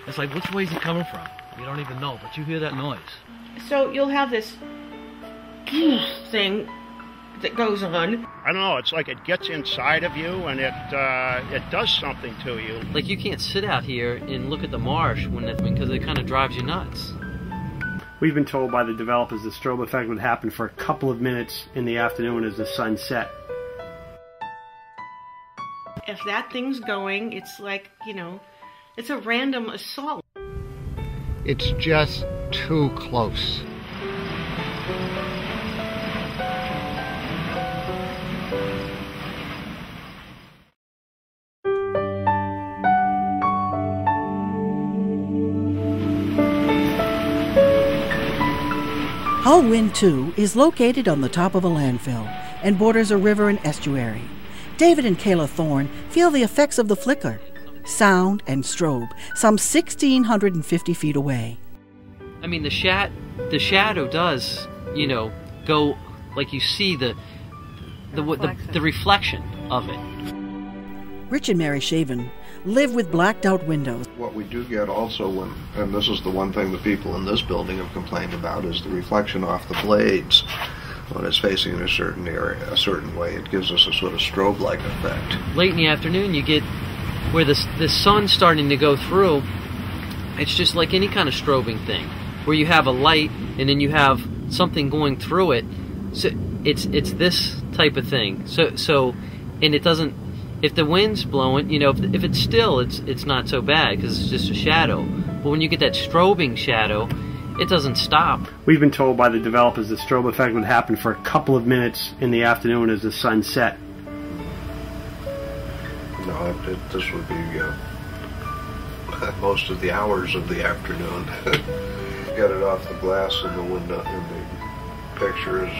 It's like, which way is it coming from? You don't even know, but you hear that noise. So you'll have this thing that goes on. I don't know, it's like it gets inside of you and it does something to you. Like you can't sit out here and look at the marsh because it kind of drives you nuts. We've been told by the developers the strobe effect would happen for a couple of minutes in the afternoon as the sun set. If that thing's going, it's like, it's a random assault. It's just too close. Hull Wind 2 is located on the top of a landfill and borders a river and estuary. David and Kayla Thorne feel the effects of the flicker, sound, and strobe some 1,650 feet away. I mean, the shadow does, go like you see the reflection of it. Rich and Mary Shaven live with blacked out windows. What we do get also and this is the one thing the people in this building have complained about, is the reflection off the blades. When it's facing in a certain area, a certain way, it gives us a sort of strobe-like effect. Late in the afternoon, you get where the sun's starting to go through. It's just like any kind of strobing thing, where you have a light and then you have something going through it. So it's this type of thing. So and it doesn't. If the wind's blowing, if it's still, it's not so bad because it's just a shadow. But when you get that strobing shadow, it doesn't stop. We've been told by the developers the strobe effect would happen for a couple of minutes in the afternoon as the sun set. No, this would be most of the hours of the afternoon. Get it off the glass in the window, in the pictures.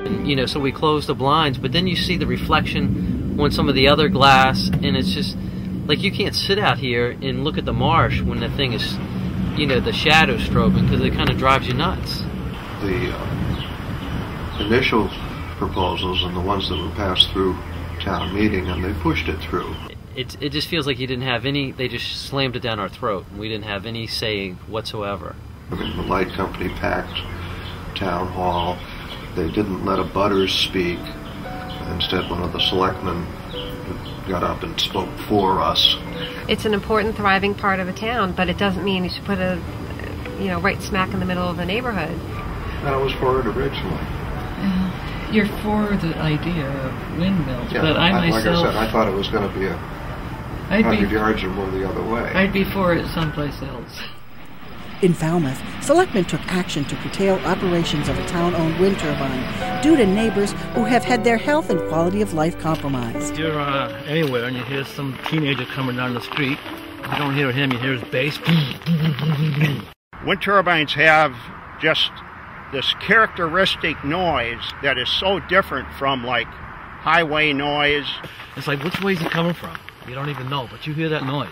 And, so we close the blinds, but then you see the reflection on some of the other glass, and it's just like you can't sit out here and look at the marsh when the thing is, the shadow strobing, because it kind of drives you nuts. The initial proposals and the ones that were passed through town meeting, and they pushed it through. It just feels like you didn't have any, they just slammed it down our throat, and we didn't have any say whatsoever. I mean, the light company packed town hall. They didn't let a butters speak. Instead, one of the selectmen got up and spoke for us. It's an important, thriving part of a town, but it doesn't mean you should put a, right smack in the middle of the neighborhood. I was for it originally. You're for the idea of windmills, yeah, but I myself... Like I said, I thought it was going to be 100 yards or more the other way. I'd be for it someplace else. In Falmouth, selectmen took action to curtail operations of a town-owned wind turbine due to neighbors who have had their health and quality of life compromised. If you're anywhere and you hear some teenager coming down the street, you don't hear him, you hear his bass. Wind turbines have just this characteristic noise that is so different from like highway noise. It's like, which way is it coming from? You don't even know, but you hear that noise.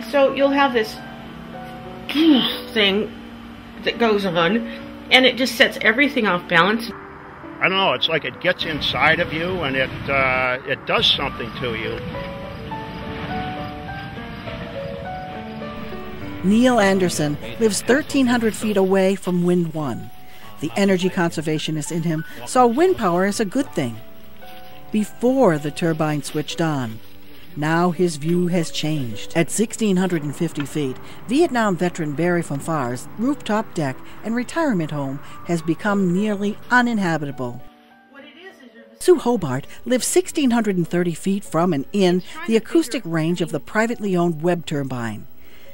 So you'll have this thing that goes on, and it just sets everything off balance. I don't know, it's like it gets inside of you and it does something to you. Neil Anderson lives 1,300 feet away from Wind 1. The energy conservationist in him saw wind power as a good thing before the turbine switched on. Now his view has changed. At 1,650 feet, Vietnam veteran Barry Fonfar's rooftop deck and retirement home has become nearly uninhabitable. Sue Hobart lives 1,630 feet from and in the acoustic range of the privately owned Webb turbine.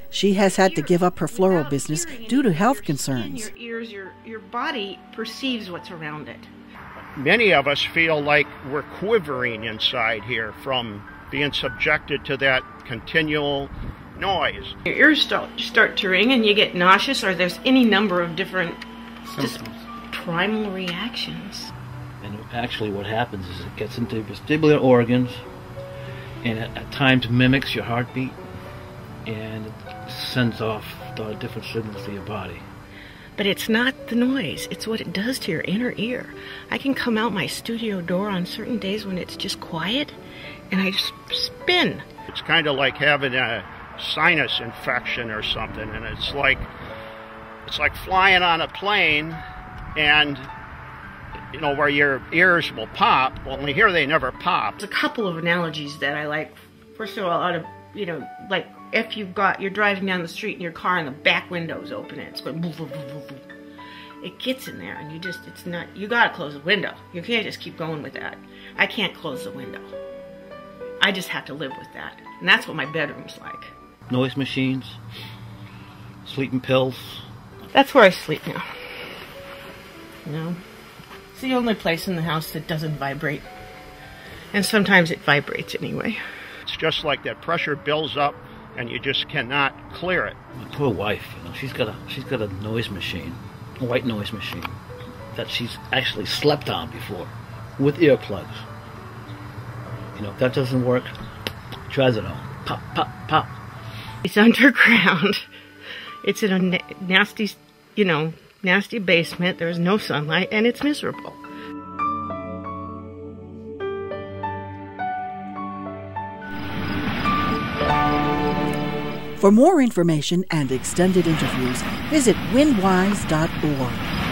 She has had to give up her floral business due to health concerns. Your ears, your body perceives what's around it. Many of us feel like we're quivering inside here from being subjected to that continual noise. Your ears start to ring and you get nauseous, or there's any number of different primal reactions. And actually what happens is it gets into vestibular organs and at times mimics your heartbeat and it sends off different signals to your body. But it's not the noise, it's what it does to your inner ear. I can come out my studio door on certain days when it's just quiet and I just spin. It's kind of like having a sinus infection or something, and it's like flying on a plane, and you know, where your ears will pop. Well, here they never pop. There's a couple of analogies that I like. First of all, you know, like if you're driving down the street in your car and the back window's open and it's going boo, boo, boo, boo, boo. It gets in there and you gotta close the window. You can't just keep going with that. I can't close the window. I just have to live with that. And that's what my bedroom's like. Noise machines, sleeping pills. That's where I sleep now. You know? It's the only place in the house that doesn't vibrate. And sometimes it vibrates anyway. It's just like that pressure builds up and you just cannot clear it. My poor wife, you know, she's got a noise machine, a white noise machine, that she's actually slept on before, with earplugs. You know, if that doesn't work, tries it on. Pop, pop, pop. It's underground. It's in a nasty, you know, nasty basement. There's no sunlight, and it's miserable. For more information and extended interviews, visit windwise.org.